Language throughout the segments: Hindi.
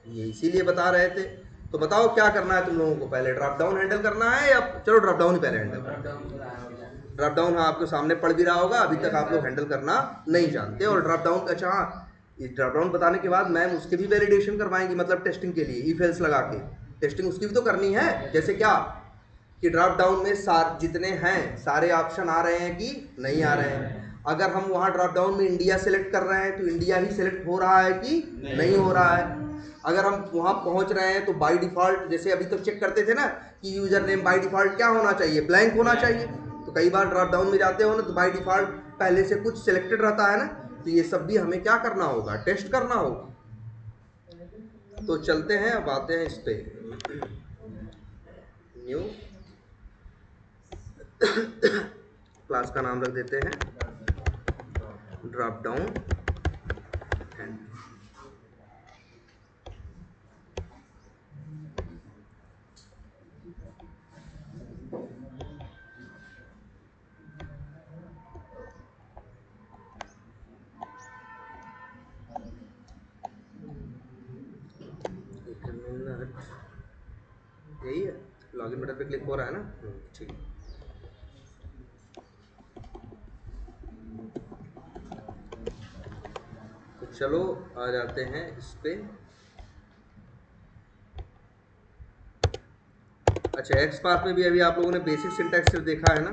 ये इसीलिए बता रहे थे। तो बताओ क्या करना है तुम लोगों को, पहले ड्रॉप डाउन हैंडल करना है या चलो ड्रॉप डाउन ही पहले हैंडल करना है। ड्रॉप डाउन हाँ आपके सामने पड़ भी रहा होगा, अभी तक आप लोग हैंडल करना नहीं जानते। और ड्रॉप डाउन अच्छा हाँ, इस ड्रॉप डाउन बताने के बाद मैम उसके भी वैलिडेशन करवाएंगी, मतलब टेस्टिंग के लिए इफ एल्स लगा के टेस्टिंग उसकी भी तो करनी है। जैसे क्या कि ड्रॉप डाउन में जितने हैं सारे ऑप्शन आ रहे हैं कि नहीं आ रहे हैं। अगर हम वहाँ ड्रॉप डाउन में इंडिया सेलेक्ट कर रहे हैं तो इंडिया ही सेलेक्ट हो रहा है कि नहीं हो रहा है। अगर हम वहाँ पहुँच रहे हैं तो बाय डिफ़ॉल्ट, जैसे अभी तो चेक करते थे ना कि यूज़र नेम बाय डिफ़ॉल्ट क्या होना चाहिए, ब्लैंक होना चाहिए। तो कई बार ड्रॉप डाउन में जाते हो ना तो बाय डिफ़ॉल्ट पहले से कुछ सिलेक्टेड रहता है ना, तो ये सब भी हमें क्या करना होगा, टेस्ट करना होगा। तो चलते हैं, अब आते हैं इस पे न्यू क्लास का नाम रख देते हैं ड्रॉप डाउन एंड यही है, लॉगिन बटन पे क्लिक हो रहा है ना, ठीक है। तो चलो आ जाते हैं इस पे। अच्छा एक्स पाथ में भी अभी आप लोगों ने बेसिक सिंटैक्स सिर्फ देखा है ना,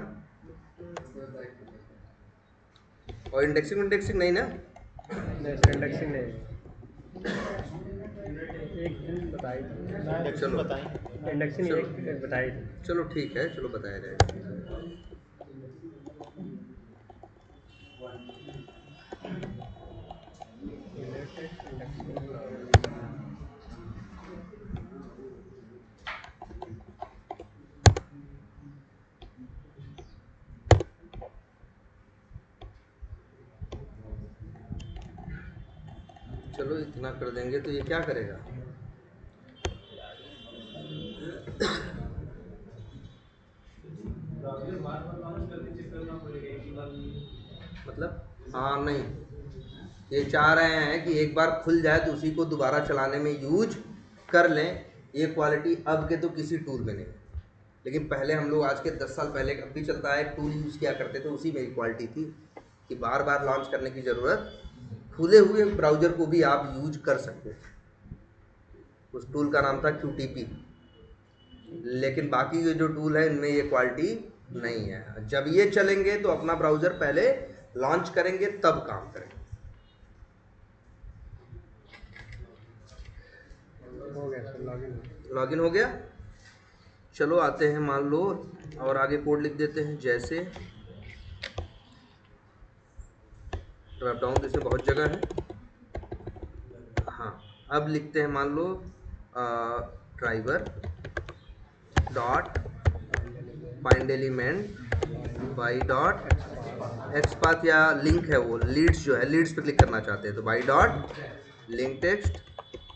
और इंडेक्सिंग इंडेक्सिंग नहीं ना। इंडेक्सिंग नहीं, एक दिन बताई थी, चलो इंडेक्सिंग चलो एक बताई थी। चलो ठीक है, चलो बताया जाएगा। चलो इतना कर देंगे तो ये क्या करेगा, मतलब हाँ नहीं, ये चाह रहे हैं कि एक बार खुल जाए तो उसी को दोबारा चलाने में यूज कर लें। ये क्वालिटी अब के तो किसी टूल में नहीं, लेकिन पहले हम लोग आज के 10 साल पहले अब भी चलता है, टूल यूज़ किया करते थे, उसी में क्वालिटी थी कि बार बार लॉन्च करने की ज़रूरत, खुले हुए ब्राउज़र को भी आप यूज कर सकते थे। उस टूल का नाम था QTP। लेकिन बाकी के जो टूल है इनमें ये क्वालिटी नहीं है। जब ये चलेंगे तो अपना ब्राउज़र पहले लॉन्च करेंगे तब काम करेंगे। हो गया सर, लॉगिन हो गया। चलो आते हैं, मान लो और आगे कोड लिख देते हैं, जैसे ड्रॉप डाउन तो इसमें बहुत जगह है। हाँ अब लिखते हैं, मान लो driver dot find element by dot X path या लिंक है, वो लीड्स जो है लीड्स पे क्लिक करना चाहते हैं तो बाई डॉट लिंक टेक्स्ट।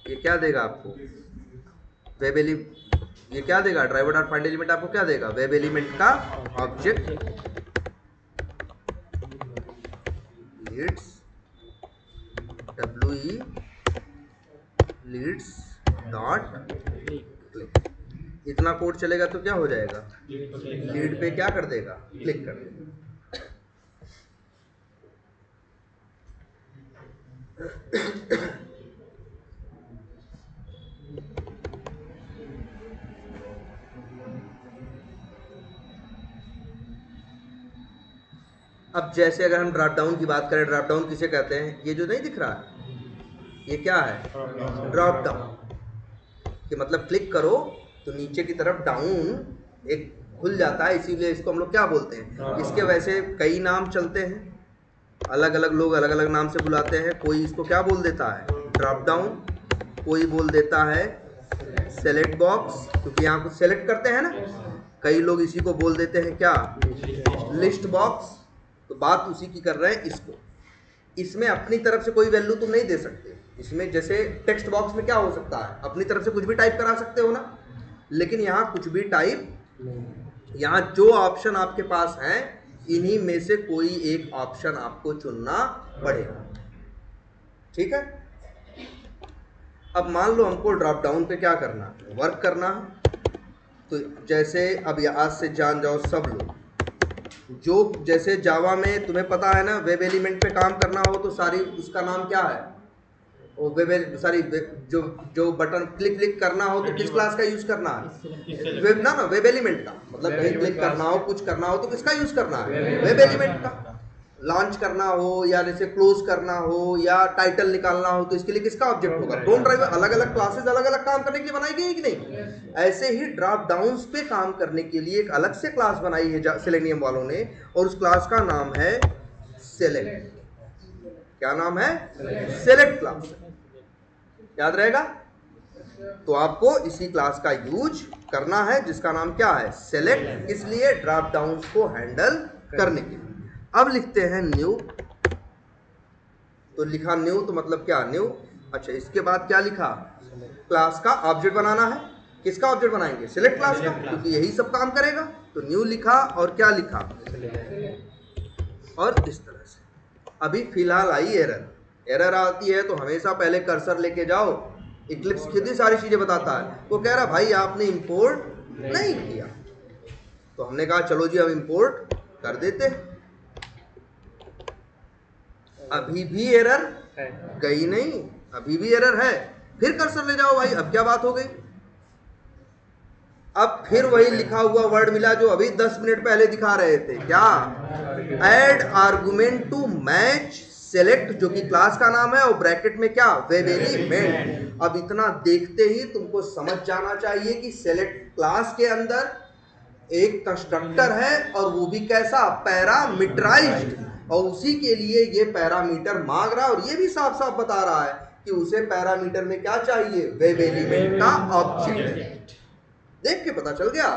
ये क्या देगा आपको, वेब एली, ये क्या देगा, ड्राइवर डॉट फाइंड एलिमेंट आपको क्या देगा, वेब एलिमेंट का object leads WE leads dot click. इतना कोड चलेगा तो क्या हो जाएगा, लीड पे क्या कर देगा, क्लिक कर देगा। अब जैसे अगर हम ड्रॉप डाउन की बात करें, ड्रॉप डाउन किसे कहते हैं, ये जो नहीं दिख रहा है ये क्या है, ड्रॉप डाउन। कि मतलब क्लिक करो तो नीचे की तरफ डाउन एक खुल जाता है, इसीलिए इसको हम लोग क्या बोलते हैं। इसके वैसे कई नाम चलते हैं, अलग अलग लोग अलग अलग नाम से बुलाते हैं। कोई इसको क्या बोल देता है, ड्रॉप डाउन, कोई बोल देता है सेलेक्ट बॉक्स, क्योंकि यहाँ कुछ सेलेक्ट करते हैं ना। कई लोग इसी को बोल देते हैं क्या, लिस्ट बॉक्स। तो बात उसी की कर रहे हैं इसको। इसमें अपनी तरफ से कोई वैल्यू तुम नहीं दे सकते। इसमें जैसे टेक्स्ट बॉक्स में क्या हो सकता है, अपनी तरफ से कुछ भी टाइप करा सकते हो ना, लेकिन यहाँ कुछ भी टाइप, यहाँ जो ऑप्शन आपके पास हैं इन्हीं में से कोई एक ऑप्शन आपको चुनना पड़ेगा। ठीक है, अब मान लो हमको ड्रॉप डाउन पे क्या करना है, वर्क करना है। तो जैसे अब आज से जान जाओ सब लोग, जो जैसे जावा में तुम्हें पता है ना, वेब एलिमेंट पे काम करना हो तो सारी उसका नाम क्या है, वो वेब सारी जो जो बटन क्लिक करना हो तो किस क्लास का यूज करना है, वेब ना वेब एलिमेंट का। मतलब कहीं क्लिक करना हो, कुछ करना हो तो किसका यूज करना है, वेब एलिमेंट का। लॉन्च करना हो या जैसे क्लोज करना हो या टाइटल निकालना हो तो इसके लिए किसका ऑब्जेक्ट होगा, ड्रॉप ड्राइवर। अलग अलग क्लासेस अलग अलग काम करने के लिए बनाई गई है कि नहीं। ऐसे ही ड्रॉप डाउन्स पे काम करने के लिए एक अलग से क्लास बनाई है सेलेनियम वालों ने, और उस क्लास का नाम है सेलेक्ट। क्या नाम है, सेलेक्ट क्लास। याद रहेगा। तो आपको इसी क्लास का यूज करना है जिसका नाम क्या है, सेलेक्ट, इसलिए ड्रॉप डाउन्स को हैंडल करने के लिए। अब लिखते हैं न्यू। तो लिखा न्यू तो मतलब क्या, न्यू। अच्छा, इसके बाद क्या लिखा, क्लास का ऑब्जेक्ट बनाना है। किसका ऑब्जेक्ट बनाएंगे, सिलेक्ट क्लास का, क्योंकि यही सब काम करेगा। तो न्यू लिखा और क्या लिखा, और इस तरह से। अभी फिलहाल आई एरर। एरर आती है तो हमेशा पहले कर्सर लेके जाओ, इक्लिप्स खुद ही सारी चीजें बताता है। वो कह रहा भाई आपने इंपोर्ट नहीं किया। तो हमने कहा चलो जी हम इंपोर्ट कर देते हैं। अभी भी एरर गई नहीं, अभी भी एरर है। फिर कर्सर ले जाओ भाई, अब क्या बात हो गई। अब फिर वही लिखा हुआ वर्ड मिला जो अभी 10 मिनट पहले दिखा रहे थे। क्या, add argument to match select, जो कि क्लास का नाम है, और ब्रैकेट में क्या, वेब एलिमेंट। अब इतना देखते ही तुमको समझ जाना चाहिए कि सेलेक्ट क्लास के अंदर एक कंस्ट्रक्टर है, और वो भी कैसा, पैरामीटराइज्ड, और उसी के लिए ये पैरामीटर मांग रहा है। और ये भी साफ साफ बता रहा है कि उसे पैरामीटर में क्या चाहिए, वेब एलिमेंट का ऑब्जेक्ट। देख के पता चल गया।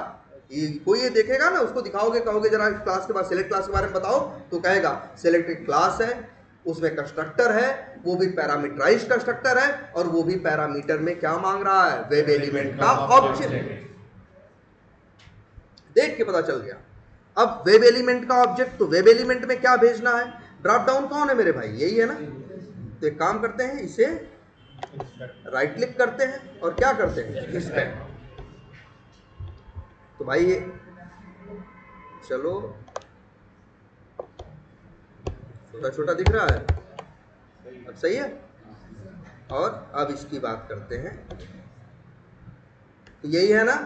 कोई ये देखेगा ना, उसको दिखाओगे, कहोगे जरा क्लास के बाद सेलेक्ट क्लास के बारे में बताओ, तो कहेगा सेलेक्ट एक क्लास है, उसमें कंस्ट्रक्टर है, वो भी पैरामीटराइज्ड कंस्ट्रक्टर है, और वो भी पैरामीटर में क्या मांग रहा है, वेब एलिमेंट का ऑब्जेक्ट। देख के पता चल गया। अब वेब एलिमेंट का ऑब्जेक्ट, तो वेब एलिमेंट में क्या भेजना है, ड्रॉप डाउन कौन है मेरे भाई, यही है ना। तो एक काम करते हैं, इसे राइट क्लिक करते हैं और क्या करते हैं, इंस्पेक्ट। तो भाई ये चलो छोटा छोटा दिख रहा है, अब सही है। और अब इसकी बात करते हैं, तो यही है ना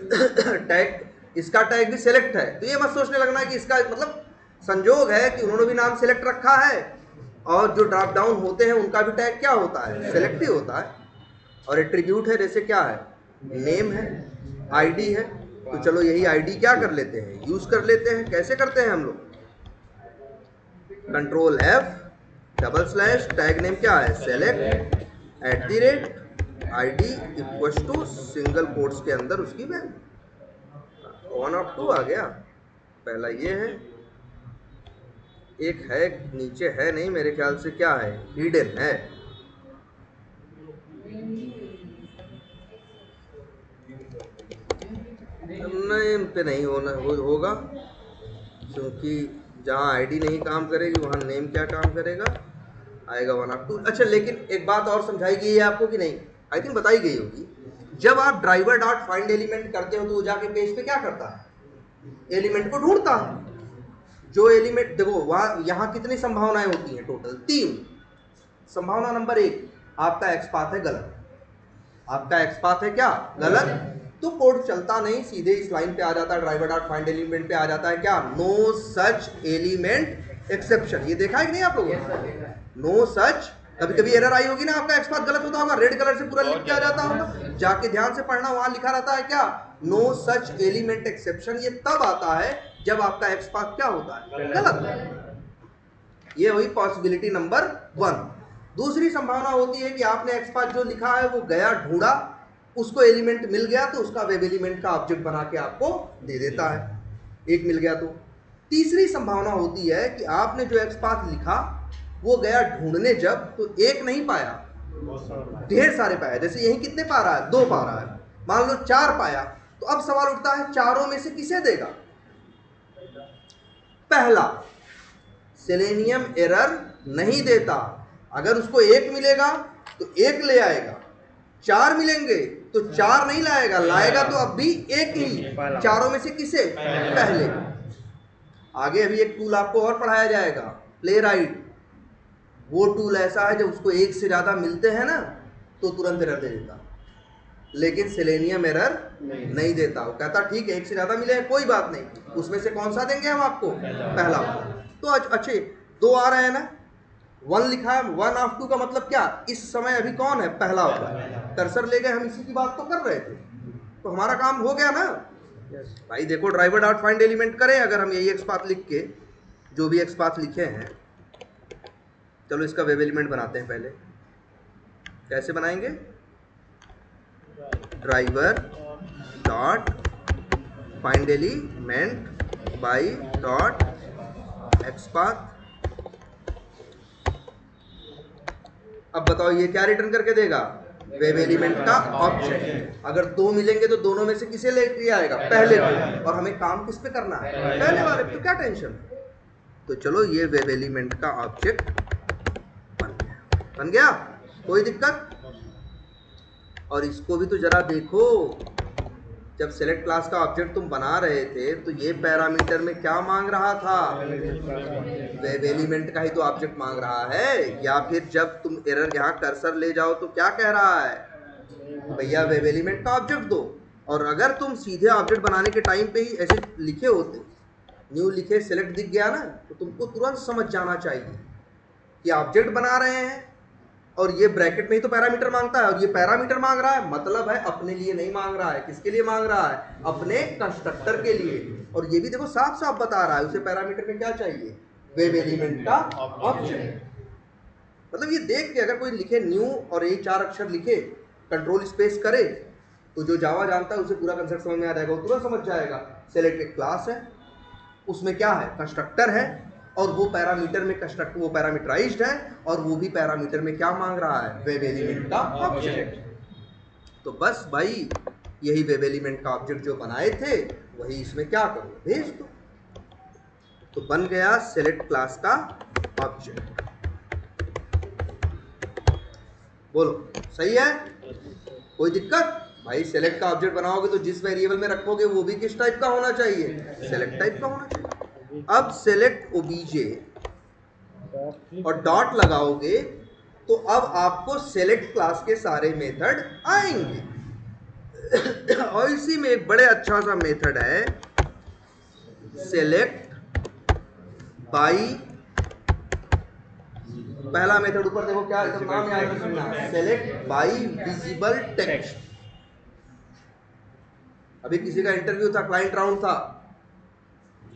टैग, इसका टैग भी सेलेक्ट है। तो ये मत सोचने लगना कि इसका मतलब संजोग है कि उन्होंने भी नाम सेलेक्ट रखा है, और जो ड्रॉप डाउन होते हैं उनका भी टैग क्या होता है, सेलेक्ट ही होता है। और एट्रीब्यूट है, जैसे क्या है, नेम है, आईडी है। तो चलो यही आईडी क्या कर लेते हैं, यूज कर लेते हैं। कैसे करते हैं हम लोग, control F double slash, tag name क्या है, select @ID equals to single quotes के अंदर उसकी वैल्यू 1 of 2 आ गया। पहला ये है, एक है नीचे है नहीं मेरे ख्याल से, क्या है, हिडन है। नेम पे नहीं होगा, क्योंकि जहाँ आईडी नहीं काम करेगी वहाँ नेम क्या काम करेगा, आएगा 1 of 2। अच्छा, लेकिन एक बात और समझाई गई है आपको कि नहीं, आई थिंक बताई गई होगी। जब आप ड्राइवर डॉट फाइंड एलिमेंट करते हो तो वो जाके पेज पे क्या करता है, एलिमेंट को ढूंढता है। जो एलिमेंट देखो वहाँ, यहाँ कितनी संभावनाएं होती हैं, टोटल 3। संभावना नंबर 1, आपका एक्स पाथ है गलत, आपका एक्स पाथ है क्या, गलत। तो कोड चलता नहीं, सीधे इस लाइन पे आ जाता है, ड्राइवर डॉट फाइंड एलिमेंट पे आ जाता है क्या, नो सच एलिमेंट एक्सेप्शन। ये देखा है कि नहीं आप लोगों ने, नो सच। कभी कभी एरर आई होगी ना, आपका एक्स पाथ गलत होता होगा, रेड कलर से पूरा लिख के आ जाता होगा, जाके ध्यान से पढ़ना, वहां लिखा रहता है क्या, नो सच एलिमेंट एक्सेप्शन। ये तब आता है जब आपका एक्स पाथ क्या होता है, गलत। ये हुई पॉसिबिलिटी नंबर 1। दूसरी संभावना होती है कि आपने एक्स पाथ जो लिखा है वो गया ढूंढा, उसको एलिमेंट मिल गया तो उसका वेब एलिमेंट का ऑब्जेक्ट बना के आपको दे देता है, एक मिल गया तो। तीसरी संभावना होती है कि आपने जो एक्स पाथ लिखा वो गया ढूंढने जब, तो एक नहीं पाया, ढेर सारे पाया। जैसे यही कितने पा रहा है, 2 पा रहा है, मान लो 4 पाया, तो अब सवाल उठता है चारों में से किसे देगा। पहला, सेलेनियम एरर नहीं देता। अगर उसको 1 मिलेगा तो एक ले आएगा, 4 मिलेंगे तो 4 नहीं लाएगा, लाएगा तो अब भी एक ही, चारों में से किसे, पहले। आगे अभी एक टूल आपको और पढ़ाया जाएगा, प्ले राइट। वो टूल ऐसा है जब उसको एक से ज्यादा मिलते हैं ना तो तुरंत एरर दे देता, लेकिन सेलेनियम एरर नहीं देता। वो कहता ठीक है एक से ज्यादा मिले हैं कोई बात नहीं, उसमें से कौन सा देंगे हम आपको, पहला वाला। तो अच्छे 2 आ रहे हैं ना, 1 लिखा है, 1 ऑफ 2 का मतलब क्या, इस समय अभी कौन है, पहला वाला। कर्सर ले गए, हम इसी की बात तो कर रहे थे, तो हमारा काम हो गया ना भाई। देखो ड्राइवर डॉट फाइंड एलिमेंट करें अगर हम यही एक्स पाथ लिख के, जो भी एक्स पाथ लिखे हैं, चलो इसका वेब एलिमेंट बनाते हैं पहले। कैसे बनाएंगे, driver dot find element by dot X path. अब बताओ ये क्या रिटर्न करके देगा, वेब एलिमेंट का ऑब्जेक्ट। अगर 2 मिलेंगे तो दोनों में से किसे लेके आएगा, पहले को। और हमें काम किस पे करना है, पहले वाले पे, तो क्या टेंशन। तो चलो ये वेब एलिमेंट का ऑब्जेक्ट बन गया, कोई दिक्कत। और इसको भी तो जरा देखो, जब सेलेक्ट क्लास का ऑब्जेक्ट तुम बना रहे थे तो ये पैरामीटर में क्या मांग रहा था, वेब एलिमेंट का ही तो ऑब्जेक्ट मांग रहा है। या फिर जब तुम एरर यहाँ कर्सर ले जाओ तो क्या कह रहा है, भैया वेब एलिमेंट का ऑब्जेक्ट दो। और अगर तुम सीधे ऑब्जेक्ट बनाने के टाइम पे ही ऐसे लिखे होते, न्यू लिखे सेलेक्ट दिख गया ना, तो तुमको तुरंत समझ जाना चाहिए कि ऑब्जेक्ट बना रहे हैं और ये ब्रैकेट में ही तो पैरामीटर मांगता है, और ये पैरामीटर मांग रहा है मतलब है अपने लिए नहीं मांग रहा है। किसके लिए मांग रहा है, अपने कंस्ट्रक्टर के लिए। और ये भी देखो साफ साफ बता रहा है उसे पैरामीटर में क्या चाहिए, वेब एलिमेंट का ऑब्जेक्ट। मतलब ये देख के अगर कोई लिखे न्यू और यही 4 अक्षर लिखे, कंट्रोल स्पेस करे, तो जो जावा जानता है उसे पूरा कंसेप्ट समझ में आ जाएगा, वो तुरंत समझ जाएगा। सेलेक्ट एक क्लास है, उसमें क्या है, कंस्ट्रक्टर है, और वो पैरामीटर में कंस्ट्रक्ट, वो पैरामीटराइज्ड है, और वो भी पैरामीटर में क्या मांग रहा है, वेब एलिमेंट का ऑब्जेक्ट। तो बस भाई यही वेब एलिमेंट का ऑब्जेक्ट जो बनाए थे वही इसमें क्या करो, भेज दो। तो बन गया सेलेक्ट क्लास का ऑब्जेक्ट। बोलो सही है, कोई दिक्कत भाई। सेलेक्ट का ऑब्जेक्ट बनाओगे तो जिस वेरिएबल में रखोगे वो भी किस टाइप का होना चाहिए, सेलेक्ट टाइप का होना चाहिए। अब सेलेक्ट ओबीजे और डॉट लगाओगे तो अब आपको सेलेक्ट क्लास के सारे मेथड आएंगे। और इसी में एक बड़े अच्छा सा मेथड है, सेलेक्ट बाई। पहला मेथड ऊपर देखो क्या, इसका नाम याद रखना, सेलेक्ट बाई विजिबल टेक्स्ट। अभी किसी का इंटरव्यू था, क्लाइंट राउंड था,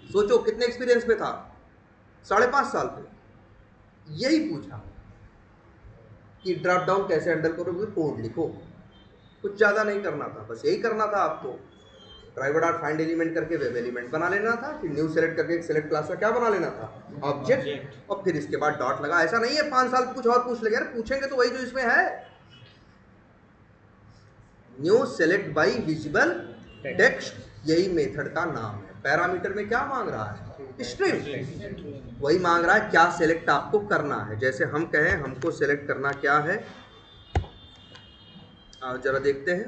सोचो कितने एक्सपीरियंस पे था, 5.5 साल पे। यही पूछा कि ड्रॉप डाउन कैसे हैंडल करोगे, कोड लिखो। कुछ ज़्यादा नहीं करना था, बस यही करना था आपको। ड्राइवर डॉट फाइंड एलिमेंट करके वेब एलिमेंट बना लेना था, फिर न्यू सेलेक्ट करके एक सेलेक्ट क्लास का क्या बना लेना था, ऑब्जेक्ट, और फिर इसके बाद डॉट लगा। ऐसा नहीं है 5 साल कुछ और पूछ लेंगे, यार पूछेंगे तो वही जो इसमें है, new select by visible text, यही मेथड का नाम है। पैरामीटर में क्या मांग रहा है, स्ट्रिंग, वही मांग रहा है क्या सेलेक्ट आपको करना है। जैसे हम कहें हमको सेलेक्ट करना क्या है, और जरा देखते हैं।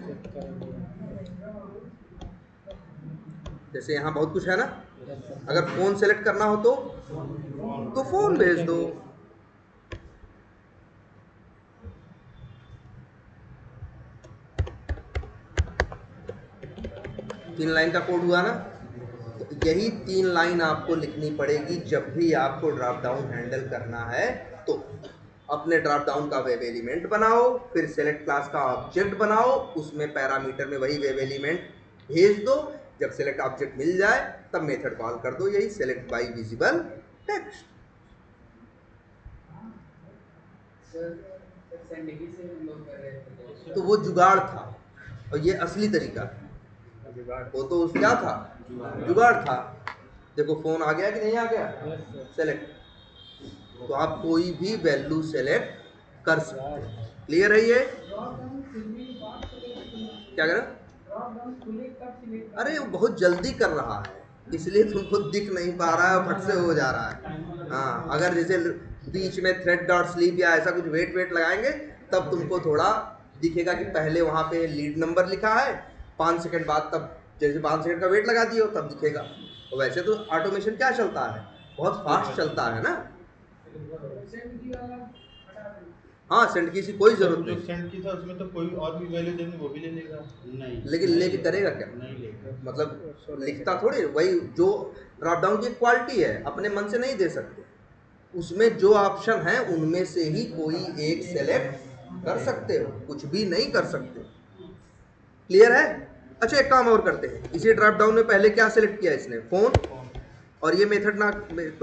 जैसे यहाँ बहुत कुछ है ना, अगर फोन सेलेक्ट करना हो तो फोन भेज दो। तीन लाइन का कोड हुआ ना, तो यही 3 लाइन आपको लिखनी पड़ेगी जब भी आपको ड्रॉप डाउन हैंडल करना है। तो अपने ड्रॉप डाउन का वेब एलिमेंट बनाओ, फिर सेलेक्ट क्लास का ऑब्जेक्ट बनाओ, उसमें पैरामीटर में वही वेब एलिमेंट भेज दो। जब सेलेक्ट ऑब्जेक्ट मिल जाए तब मेथड कॉल कर दो, यही सेलेक्ट बाई विजिबल टेक्स्ट। तो वो जुगाड़ था और ये असली तरीका है। वो तो उस क्या था, जुगाड़ था। देखो फोन आ गया कि नहीं आ गया, सेलेक्ट। तो आप कोई भी वैल्यू सेलेक्ट कर सकते हैं। क्लियर है ये, क्या करें, अरे वो बहुत जल्दी कर रहा है इसलिए तुमको दिख नहीं पा रहा है, फट से हो जा रहा है। हाँ, अगर जैसे बीच में थ्रेड डॉट स्लीप या ऐसा कुछ वेट लगाएंगे तब तुमको थोड़ा दिखेगा कि पहले वहाँ पे लीड नंबर लिखा है, 5 सेकंड बाद तब जैसे 5 सेकंड का वेट लगा दिए हो तब दिखेगा। तो वैसे तो ऑटोमेशन क्या चलता है, बहुत फास्ट चलता है ना। हाँ, सेंड की सी कोई जरूरत जो नहीं, सेंड की था उसमें तो कोई और भी वैल्यू देंगे वो भी ले लेगा। नहीं, लेकिन लेके करेगा क्या, नहीं लेगा। मतलब लिखता थोड़ी, वही जो ड्रॉप डाउन की क्वालिटी है अपने मन से नहीं दे सकते, उसमें जो ऑप्शन है उनमें से ही कोई एक सेलेक्ट कर सकते हो, कुछ भी नहीं कर सकते। क्लियर है? अच्छा एक काम और करते हैं, इसी ड्रॉप डाउन में पहले क्या सेलेक्ट किया इसने, फोन, और ये मेथड ना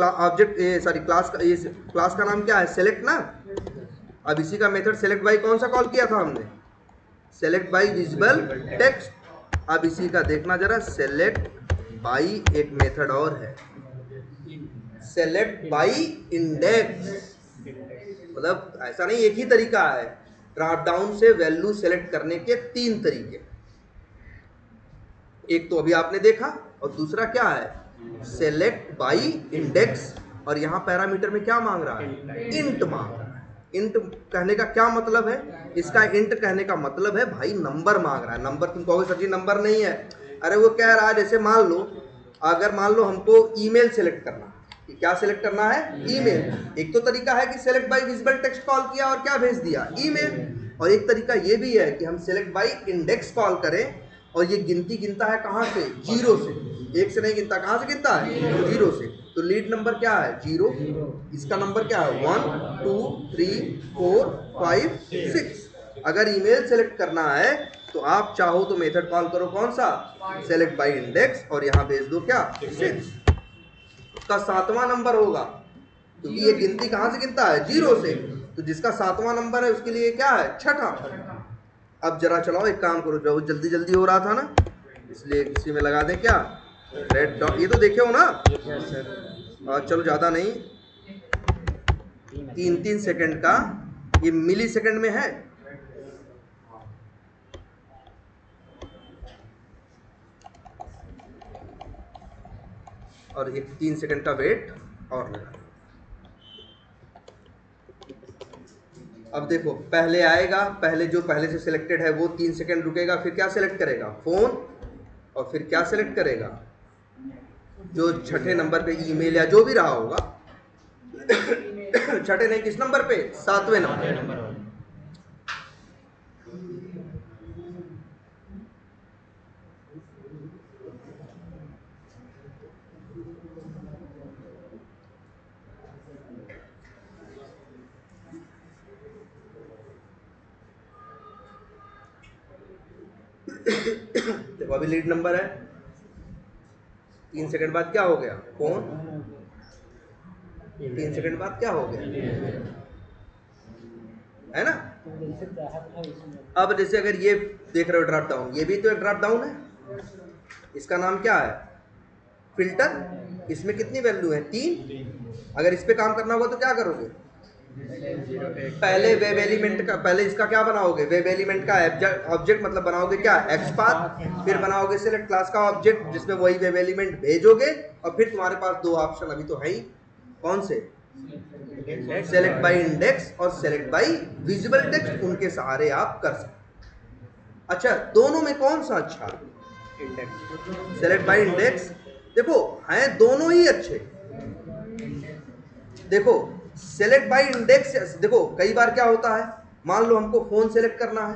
ऑब्जेक्ट सॉरी क्लास का, ये क्लास का नाम क्या है, सेलेक्ट ना। अब इसी का मेथड सेलेक्ट बाई कौन सा कॉल किया था हमने, सेलेक्ट बाई विजिबल टेक्स्ट। अब इसी का देखना जरा, सेलेक्ट बाई एक मेथड और है, सेलेक्ट बाई इंडेक्स। मतलब ऐसा नहीं एक ही तरीका है, ड्रॉप डाउन से वैल्यू सेलेक्ट करने के 3 तरीके, एक तो अभी आपने देखा और दूसरा क्या है, सेलेक्ट बाई इंडेक्स। और यहाँ पैरामीटर में क्या मांग रहा है, इंट मांग रहा है। इंट कहने का क्या मतलब है, इसका इंट कहने का मतलब है भाई नंबर मांग रहा है। नंबर तुम कहोगे सर जी नंबर नहीं है, अरे वो कह रहा है जैसे मान लो, अगर मान लो हमको ईमेल सेलेक्ट करना, क्या सेलेक्ट करना है, ईमेल। एक तो तरीका है कि select by visible text call किया और क्या भेज दिया, ईमेल। और एक तरीका ये भी है कि हम सेलेक्ट बाई इंडेक्स कॉल करें और ये गिनती गिनता है कहाँ से, 0 से, 1 से नहीं गिनता, कहाँ से गिनता है, 0 से। तो लीड नंबर क्या है, 0, इसका नंबर क्या है, 1 2 3 4 5 6। अगर ईमेल सेलेक्ट करना है तो आप चाहो तो मेथड कॉल करो कौन सा, सेलेक्ट बाई इंडेक्स, और यहाँ भेज दो क्या, 6। उसका 7वां नंबर होगा, क्योंकि ये गिनती कहाँ से गिनता है, 0 से। तो जिसका 7वां नंबर है उसके लिए क्या है, 6ठा। अब जरा चलाओ, एक काम करो, जो जल्दी जल्दी हो रहा था ना, इसलिए इसी में लगा दें क्या, रेड डॉट। ये तो देखे हो ना, चलो ज़्यादा नहीं, 3-3 सेकंड का, ये मिली सेकंड में है। और एक 3 सेकंड का वेट और लगा। अब देखो पहले आएगा, पहले जो पहले से सिलेक्टेड है वो 3 सेकंड रुकेगा, फिर क्या सिलेक्ट करेगा, फोन, और फिर क्या सिलेक्ट करेगा, जो छठे नंबर पे ईमेल या जो भी रहा होगा। छठे नहीं, किस नंबर पे, 7वें नंबर। देखो अभी लीड नंबर है, 3 सेकंड बाद क्या हो गया, फोन, 3 सेकंड बाद क्या हो गया, है ना। अब जैसे अगर ये देख रहे हो ड्रॉप डाउन, ये भी तो एक ड्रॉप डाउन है, इसका नाम क्या है, फिल्टर। इसमें कितनी वैल्यू है, 3। अगर इस पे काम करना होगा तो क्या करोगे, पहले वेब एलिमेंट का, पहले इसका क्या बनाओगे, वेब एलिमेंट का ऑब्जेक्ट मतलब बनाओगे क्या, एक्सपाथ। फिर बनाओगे सेलेक्ट क्लास का ऑब्जेक्ट जिसमें वही वेब एलिमेंट भेजोगे, और फिर तुम्हारे पास 2 ऑप्शन अभी तो है ही, कौन से, सेलेक्ट बाई इंडेक्स और सेलेक्ट बाई विजिबल टेक्स्ट, उनके सहारे आप कर सकते। अच्छा दोनों में कौन सा अच्छा, इंडेक्स, सेलेक्ट बाई इंडेक्स। देखो हैं दोनों ही अच्छे। देखो सेलेक्ट बाई इंडेक्स, देखो कई बार क्या होता है, मान लो हमको फोन सेलेक्ट करना है,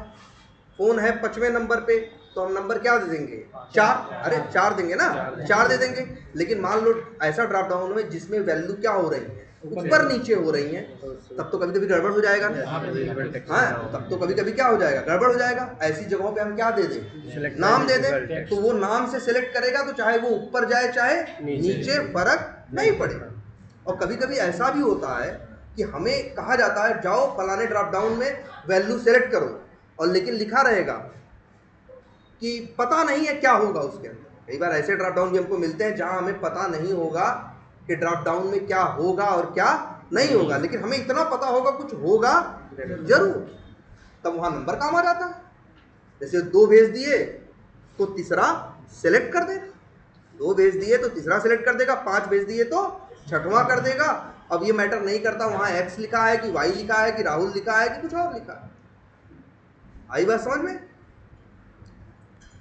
फोन है 5वें नंबर पे, तो हम नंबर क्या दे देंगे, 4। अरे 4 देंगे ना, 4 दे देंगे। लेकिन मान लो ऐसा ड्रॉप डाउन में जिसमें वैल्यू क्या हो रही है, ऊपर नीचे हो रही है, तब तो कभी कभी गड़बड़ हो जाएगा ना। हाँ, तब तो कभी कभी क्या हो जाएगा, गड़बड़ हो जाएगा। ऐसी जगहों पे हम क्या दे दें, नाम दे दें, तो वो नाम से सेलेक्ट करेगा, तो चाहे वो ऊपर जाए चाहे नीचे, फर्क नहीं पड़ेगा। और कभी कभी ऐसा भी होता है कि हमें कहा जाता है जाओ फलाने ड्रॉप डाउन में वैल्यू सेलेक्ट करो, और लेकिन लिखा रहेगा कि पता नहीं है क्या होगा उसके अंदर। कई बार ऐसे ड्रॉप डाउन भी हमको मिलते हैं जहां हमें पता नहीं होगा कि ड्रॉप डाउन में क्या होगा और क्या नहीं होगा, लेकिन हमें इतना पता होगा कुछ होगा जरूर, तब वहां नंबर काम आ जाता है। जैसे 2 भेज दिए तो तीसरा सेलेक्ट कर देगा, 2 भेज दिए तो तीसरा सेलेक्ट कर देगा, 5 भेज दिए तो 6वां कर देगा। अब ये मैटर नहीं करता वहाँ एक्स लिखा है कि वाई लिखा है कि राहुल लिखा है कि कुछ और लिखा है, आई बात समझ में?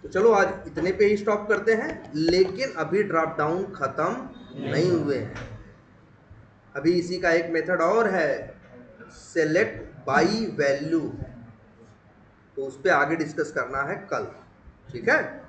तो चलो आज इतने पे ही स्टॉप करते हैं, लेकिन अभी ड्रॉप डाउन खत्म नहीं हुए हैं। अभी इसी का एक मेथड और है, सेलेक्ट बाई वैल्यू, तो उस पर आगे डिस्कस करना है कल, ठीक है।